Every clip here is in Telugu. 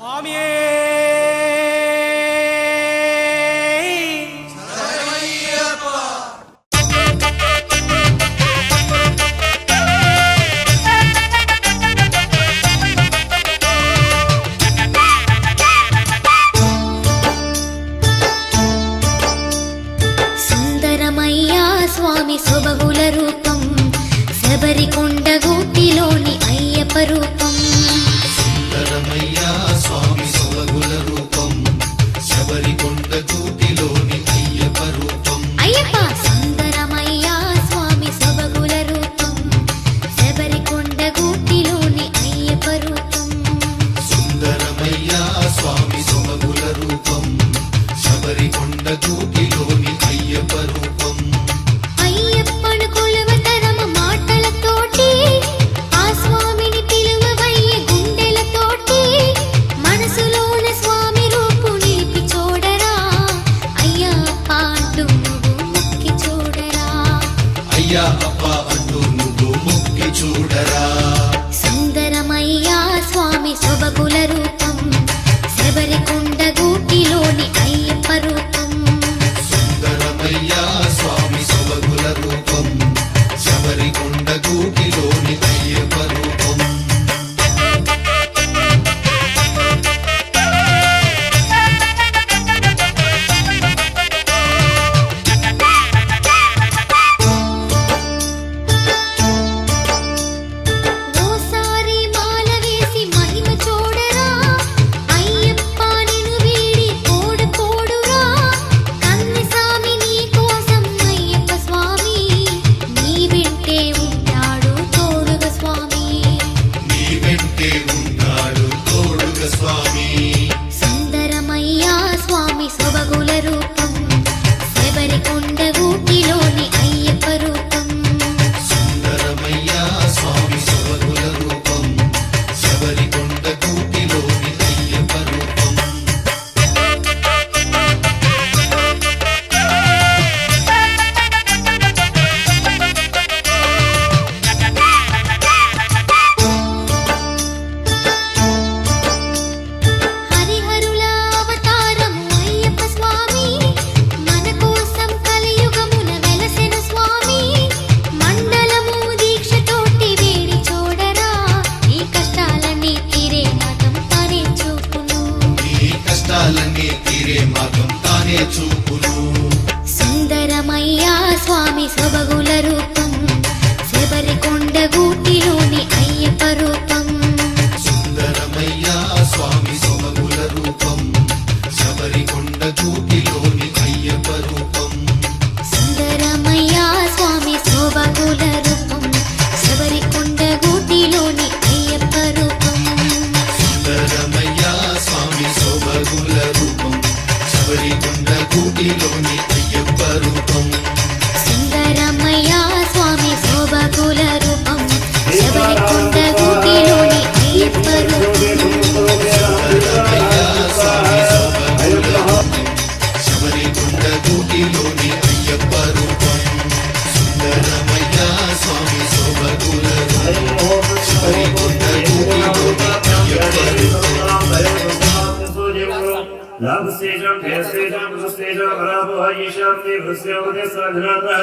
స్వామియే సుందరమయ్యా స్వామి సొబగుల రూపం శబరికొండ గూటిలోని అయ్యప్ప రూపం. సుందరమయ్యా స్వామి సొబగుల రూపం శబరికొండ గూటిలోని అయ్యప్ప రూపం. అయ్యప్ప సుందరమయ్యా స్వామి సొబగుల రూపం శబరికొండ గూటిలోని అయ్యప్ప రూపం. సుందరమయ్యా స్వామి సొబగుల రూపం శబరికొండ గూటిలోని అయ్యప్ప రూపం. అయ్యప్పను కొలువతరమ మాటలతోటి ఆ స్వామిని పిలువవయ్య గుండెలతోటి మనసులోన స్వామి రూపు నిలిపి చూడరా అయ్యప్ప అంటూ నువ్వు మొక్కి చూడరా. అయ్యా అప్ప అంటూ నువ్వు మొక్కి చూడరా. సుందరమయ్యా స్వామి సొబగుల రూపం శబరికొండ గూటిలోని అయ్యప్ప రూపం. సుందరమయ్యా స్వామి సొబగుల రూపం శబరికొండ గూటిలోని అయ్యప్ప రూపం. ఓసారి మాల వేసి మహిమ చూడరా అయ్యప్ప నిన్ను వీడి కోడు కోడురా. కన్ని స్వామి నీ కోసం అయ్యప్ప స్వామి నీ వెంటే ఉంటాడు తోడుగా స్వామి. నీ వెంటే ఉన్నాడు తోడుగా స్వామి. సుందరమయ్యా స్వామి సొబగుల రూపం శబరికొండ గూటిలోని అయ్యప్ప రూపం. సుందరమయ్యా స్వామి సొబగుల రూపం శబరికొండ గూటిలోని అయ్యప్ప రూపం. హరిహరుల అవతారం అయ్యప్ప స్వామి మన కోసం కలియుగమున వెలసెన స్వామి. మండలము దీక్షతోటి వేడి చూడరా ఈ కష్టాలన్నీ తీరే మతం తానే చూపును. నీ కష్టాలన్నీ తీరే మార్గం తానే చూపును. సుందరమయ్యా స్వామి సొబగుల రూపం శబరికొండ గూటిలోని అయ్యప్ప రూపం. సుందరమయ్యా స్వామి సొబగుల రూపం శబరికొండ గూటిలోని అయ్యప్ప రూపం. సుందరమయ్యా స్వామి సొబగుల రూపం శబరికొండ గూటిలోని అయ్యప్ప రూపం. సుందరమయ్యా స్వామి సొబగుల రూపం శబరికొండ గూటిలోని అయ్యప్ప రూపం. సుందరమయ్యా స్వామి శోభకుల రూపం శబరికొండ గూటిలోని అయ్యప్ప రూపం. సుందరమయ్యా స్వామి సొబగుల రూపం శబరికొండ గూటిలోని అయ్యప్ప రూపం. సుందరమయ్యా స్వామి సొబగుల రూపం శబరికొండ గూటిలోని అయ్యప్ప రూపం. लाभस्तेजं भेस्तेजं पुष्टेजं पराभवयिषं देवस्योदे साधनातः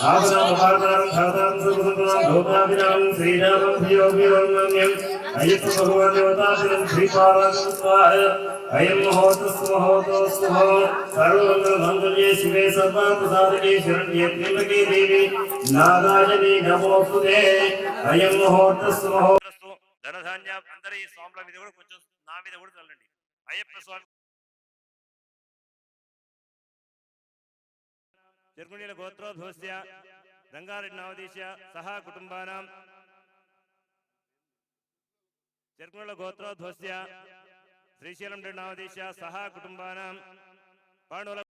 आपदामपादां धातां सुखदुःखं भोगाभिरामं श्रीरामं धियोगिरं मन्यम् अय्यप्प भगवान् देवताभिरं श्रीपादं स्वाहा अयं महोतस्मः सर्वमङ्गलमङ्गल्ये शिवे सर्वार्थसाधके शरण्ये त्र्यम्बके देवी नारायणी नमोस्तुते अयं महोतस्मः ధనధాన్యం అందరి స్వాముల మీద కూడా కొంచెం నా మీద కూడా చల్లండి. అయ్యప్ప స్వామి చెర్కుణీల గోత్రోద్భవస్య రంగారెడ్డి నవదీశ సహా కుటుంబానాం చెర్కుణీల గోత్రోద్భవస్య శ్రీశైలం రెడ్డి నవదీశ సహా కుటుంబానాం పాండవుల